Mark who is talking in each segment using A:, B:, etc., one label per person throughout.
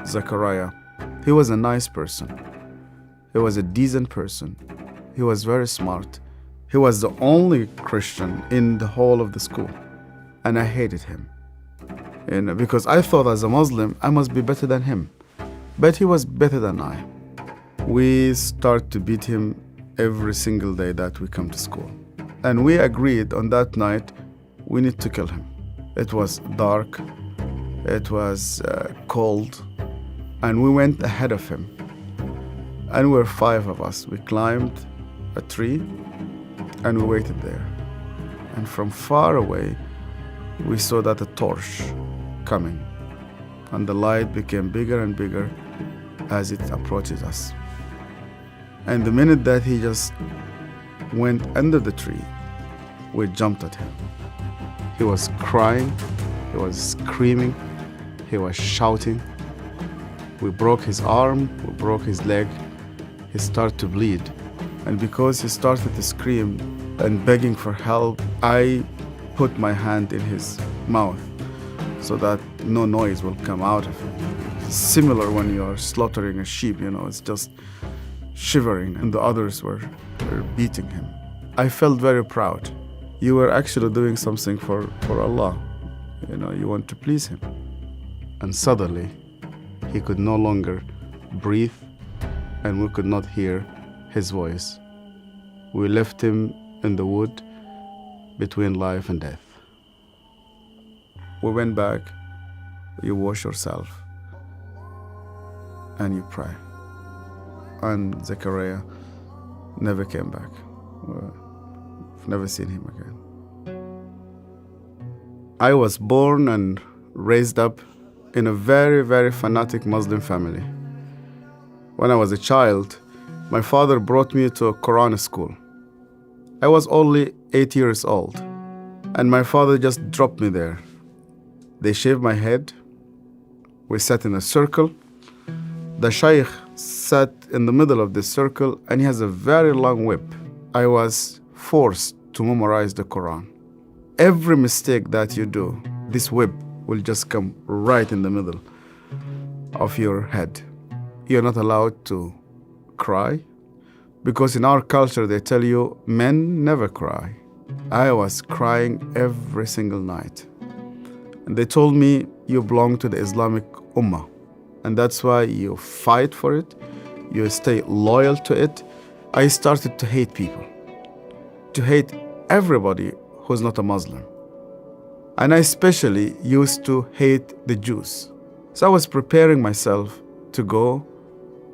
A: Zachariah. He was a nice person. He was a decent person. He was very smart. He was the only Christian in the whole of the school. And I hated him. Because I thought as a Muslim, I must be better than him. But he was better than I. We start to beat him every single day that we come to school. And we agreed on that night, we need to kill him. It was dark, it was cold, and we went ahead of him. And we were 5 of us. We climbed a tree and we waited there. And from far away, we saw that a torch coming. And the light became bigger and bigger as it approaches us. And the minute that he just went under the tree, we jumped at him. He was crying, he was screaming, he was shouting. We broke his arm, we broke his leg. He started to bleed. And because he started to scream and begging for help, I put my hand in his mouth so that no noise will come out of it. Similar when you're slaughtering a sheep, it's just shivering, and the others were beating him. I felt very proud. You were actually doing something for Allah. You want to please Him. And suddenly, he could no longer breathe, and we could not hear his voice. We left him in the wood between life and death. We went back, you wash yourself, and you pray. And Zechariah never came back. I've never seen him again. I was born and raised up in a very, very fanatic Muslim family. When I was a child, my father brought me to a Quran school. I was only 8 years old, and my father just dropped me there. They shaved my head. We sat in a circle. The shaykh sat in the middle of this circle, and he has a very long whip. I was forced to memorize the Quran. Every mistake that you do, this whip will just come right in the middle of your head. You're not allowed to cry, because in our culture they tell you men never cry. I was crying every single night. And they told me, you belong to the Islamic Ummah, and that's why you fight for it, you stay loyal to it. I started to hate people, to hate everybody who's not a Muslim. And I especially used to hate the Jews. So I was preparing myself to go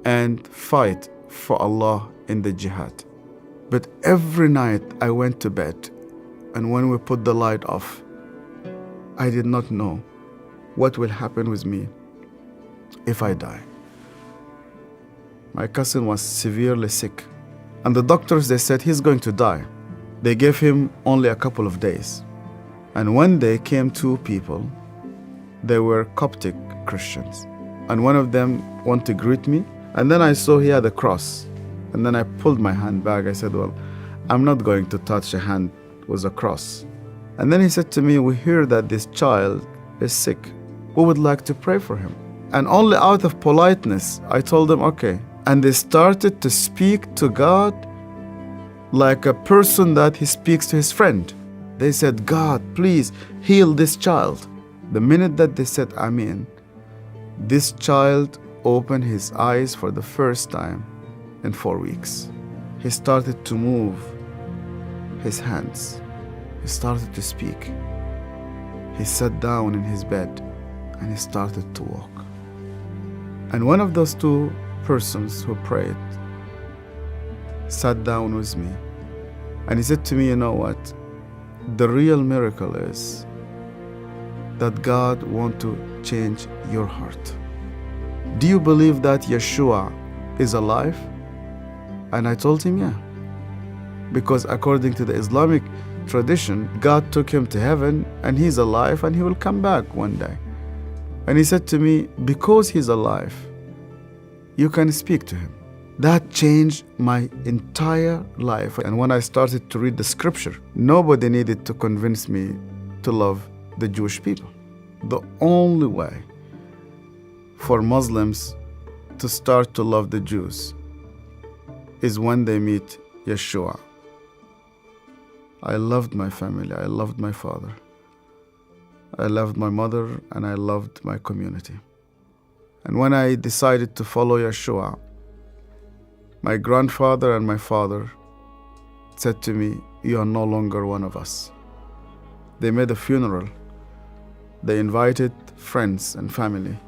A: and fight for Allah in the jihad. But every night I went to bed, and when we put the light off, I did not know what will happen with me if I die. My cousin was severely sick, and the doctors, they said he's going to die. They gave him only a couple of days. And one day came 2 people. They were Coptic Christians. And one of them wanted to greet me. And then I saw he had a cross. And then I pulled my hand back. I said, well, I'm not going to touch a hand with a cross. And then he said to me, we hear that this child is sick. We would like to pray for him. And only out of politeness, I told them, okay. And they started to speak to God like a person that he speaks to his friend. They said, God, please heal this child. The minute that they said Amen, this child opened his eyes for the first time in 4 weeks. He started to move his hands. He started to speak. He sat down in his bed and he started to walk. And one of those 2 persons who prayed sat down with me, and he said to me, you know what? The real miracle is that God wants to change your heart. Do you believe that Yeshua is alive? And I told him, yeah. Because according to the Islamic tradition, God took him to heaven and he's alive and he will come back one day. And he said to me, because he's alive, you can speak to him. That changed my entire life. And when I started to read the scripture, nobody needed to convince me to love the Jewish people. The only way for Muslims to start to love the Jews is when they meet Yeshua. I loved my family, I loved my father, I loved my mother, and I loved my community. And when I decided to follow Yeshua, my grandfather and my father said to me, "You are no longer one of us." They made a funeral. They invited friends and family.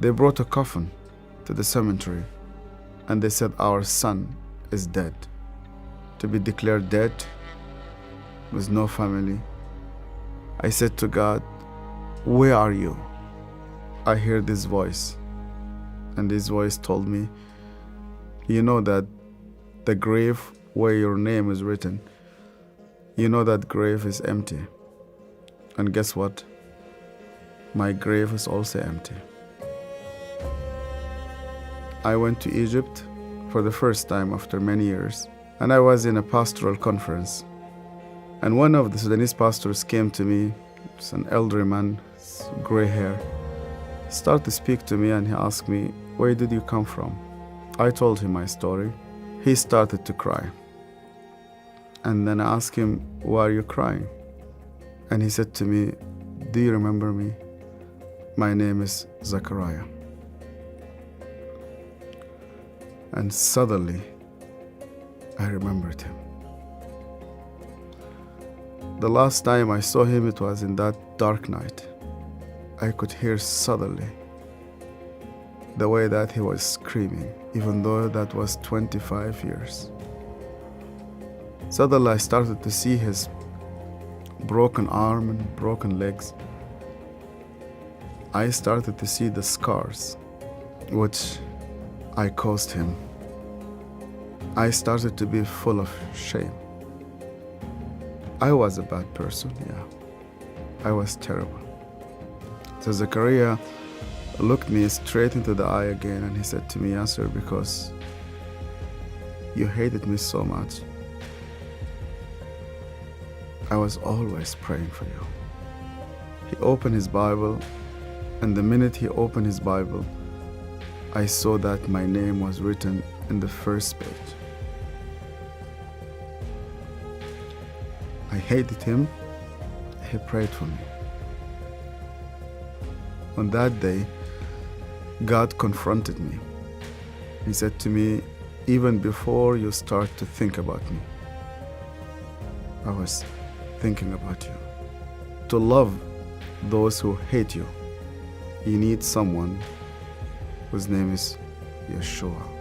A: They brought a coffin to the cemetery, and they said, "Our son is dead." To be declared dead with no family, I said to God, "Where are you?" I heard this voice, and this voice told me, "You know that the grave where your name is written, you know that grave is empty. And guess what? My grave is also empty." I went to Egypt for the first time after many years, and I was in a pastoral conference. And one of the Sudanese pastors came to me. It's an elderly man, gray hair. He started to speak to me, and he asked me, "Where did you come from?" I told him my story. He started to cry. And then I asked him, "Why are you crying?" And he said to me, "Do you remember me? My name is Zachariah." And suddenly, I remembered him. The last time I saw him, it was in that dark night. I could hear suddenly the way that he was screaming, even though that was 25 years. Suddenly, I started to see his broken arm and broken legs. I started to see the scars which I caused him. I started to be full of shame. I was a bad person, yeah. I was terrible. So Zechariah looked me straight into the eye again, and he said to me, "Yasser, because you hated me so much, I was always praying for you." He opened his Bible, and the minute he opened his Bible, I saw that my name was written in the first page. I hated him. He prayed for me. On that day, God confronted me. He said to me, "Even before you start to think about me, I was thinking about you. To love those who hate you, you need someone whose name is Yeshua."